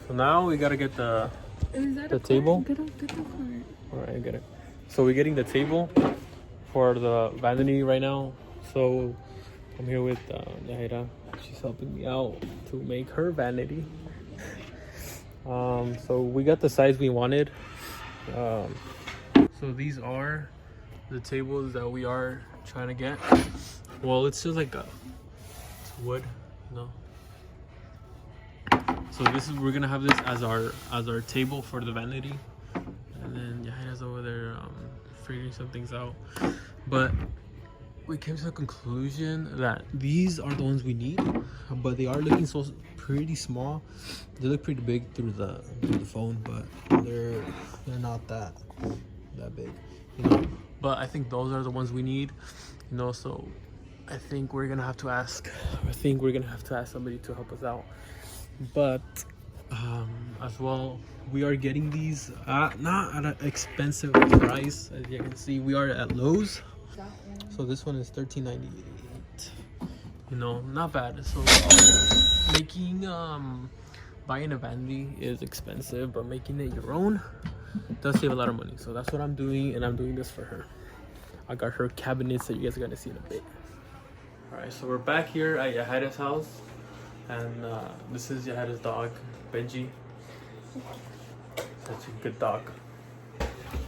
So now we gotta get the table. Get the cart. All right, I get it. So we're getting the table for the vanity right now. So I'm here with Yahaira. She's helping me out to make her vanity. So we got the size we wanted. So these are the tables that we are trying to get. Well, it's just like it's wood, you know. So we're gonna have this as our table for the vanity, and then Yahaira's over there figuring some things out. But we came to the conclusion that these are the ones we need, but they are looking pretty small. They look pretty big through the phone, but they're not that big, you know. But I think those are the ones we need, you know. So I think we're gonna have to ask somebody to help us out. But as well, we are getting these not at an expensive price. As you can see, we are at Lowe's. So this one is $13.98. You know, not bad. So buying a vanity is expensive, but making it your own does save a lot of money. So that's what I'm doing, and I'm doing this for her. I got her cabinets that you guys are gonna see in a bit. All right, so we're back here at Yahaira's house, and this is Yahaira's dog, Benji. Such a good dog.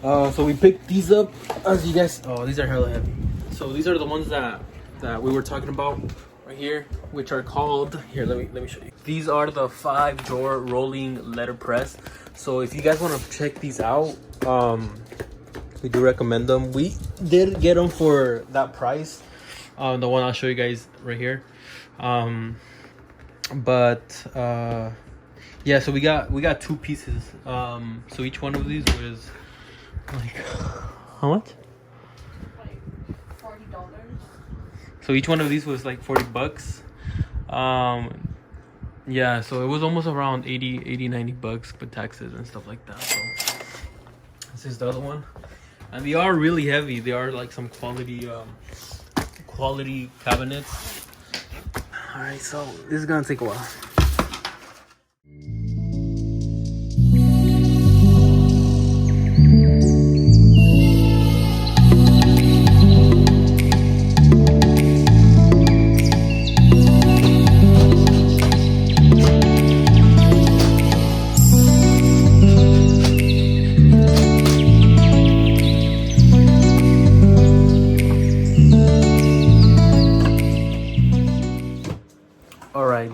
So we picked these up, as you guys. Oh, these are hella heavy. So these are the ones that we were talking about right here, which are called. Here, let me show you. These are the 5-drawer rolling letterpress. So if you guys want to check these out, we do recommend them. We did get them for that price. The one I'll show you guys right here. Yeah, so we got 2 pieces. So each one of these was like how much? Like $40. So each one of these was like $40. Yeah, so it was almost around 90 bucks with taxes and stuff like that. So this is the other one, and they are really heavy. They are like some quality cabinets. All right, so this is gonna take a while.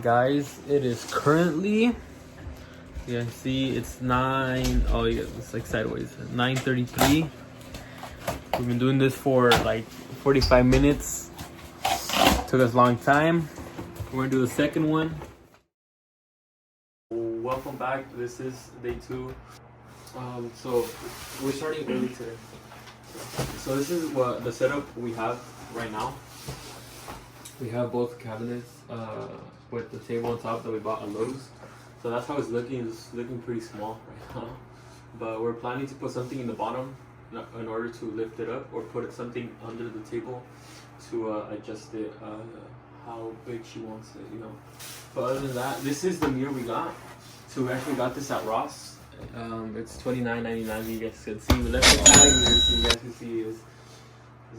Guys, it is currently, you can see it's 9. Oh yeah, it's like sideways. 9:33. We've been doing this for like 45 minutes. Took us a long time. We're gonna do the second one. Welcome back. This is day 2. So we're starting early today. So this is what the setup we have right now. We have both cabinets with the table on top that we bought at Lowe's. So that's how it's looking. It's looking pretty small right now. But we're planning to put something in the bottom in order to lift it up, or put something under the table to adjust it how big she wants it, you know. But other than that, this is the mirror we got. So we actually got this at Ross. It's $29.99. You guys can see. We left the tag in there so you guys can see it's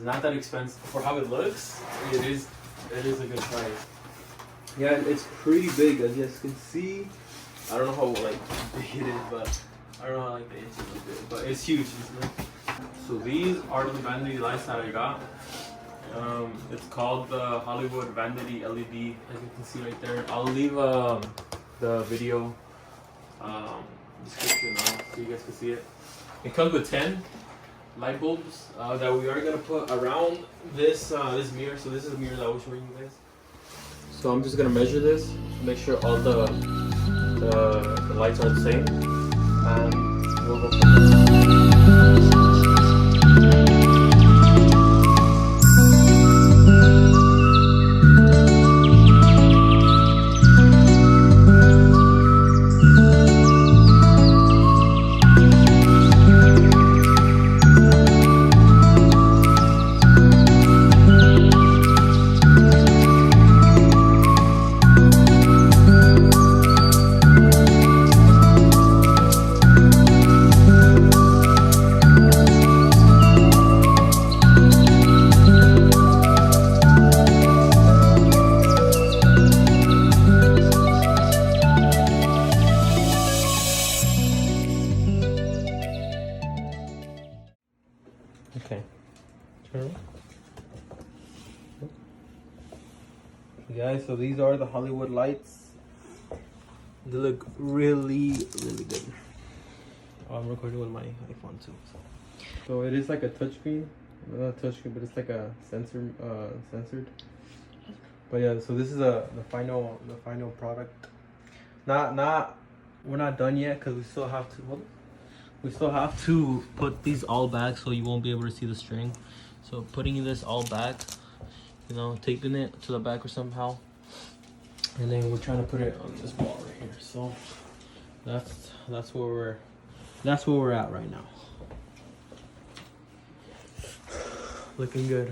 not that expensive for how it looks. It is a good price. Yeah, it's pretty big, as you guys can see. I don't know how like big it is, but I don't know how like the inches of it, but it's huge. So these are the vanity lights that I got. It's called the Hollywood Vanity LED, as you can see right there. I'll leave the video description on so you guys can see it. It comes with 10 light bulbs that we are gonna put around this mirror. So this is the mirror that I was showing you guys. So I'm just gonna measure this to make sure all the lights are the same, and we'll go from there. guys, so these are the Hollywood lights. They look really good. I'm recording with my iPhone too. So it is like a touchscreen. Not a touchscreen, but it's like a censored. But yeah, so this is the final product. We're not done yet because we still have to put these all back, so you won't be able to see the string. So putting this all back, you know, taping it to the back or somehow, and then we're trying to put it on this wall right here. So that's where we're at right now. Looking good.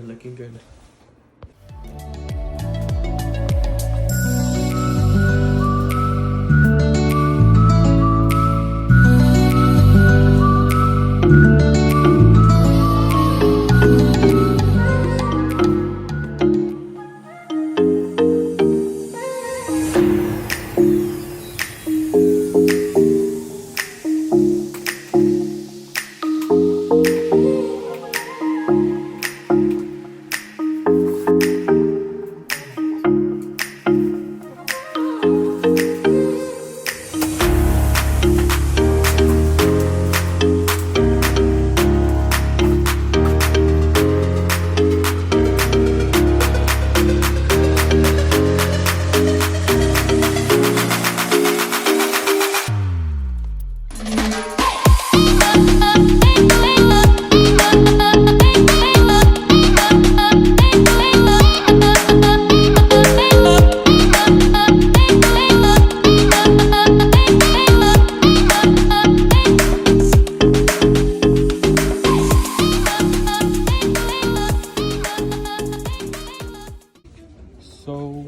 So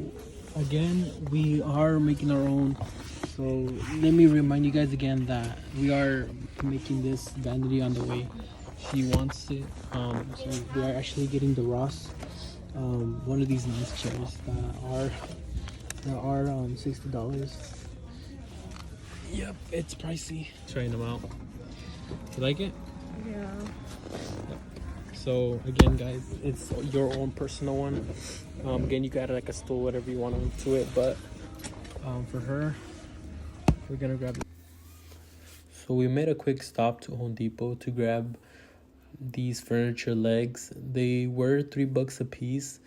again, we are making our own. So let me remind you guys again that we are making this vanity on the way. She wants it. So we are actually getting the Ross, one of these nice chairs that are $60. Yep, it's pricey. Trying them out. You like it? Yeah. Yep. So again, guys, it's your own personal one. Again, you can add like a stool, whatever you want onto it, but for her, we're gonna grab it. So we made a quick stop to Home Depot to grab these furniture legs. They were $3 a piece,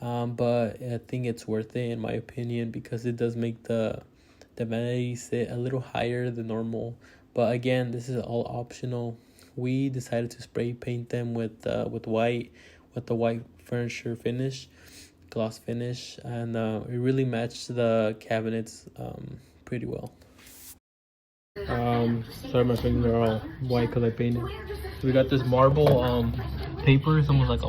but I think it's worth it in my opinion because it does make the vanity sit a little higher than normal. But again, this is all optional. We decided to spray paint them with the white furniture finish, gloss finish, and it really matched the cabinets pretty well. Sorry, my fingers are all white because I painted. So we got this marble paper. It's almost like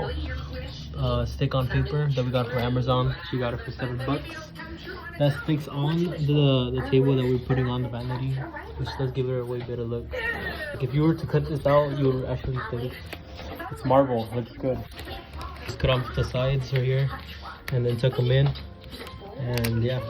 a stick-on paper that we got from Amazon. She got it for $7. That sticks on the table that we're putting on the vanity, which does give it a way better look. Like if you were to cut this out, you would actually think it's marble. Looks good. Just cut off the sides right here, and then tuck them in, and yeah.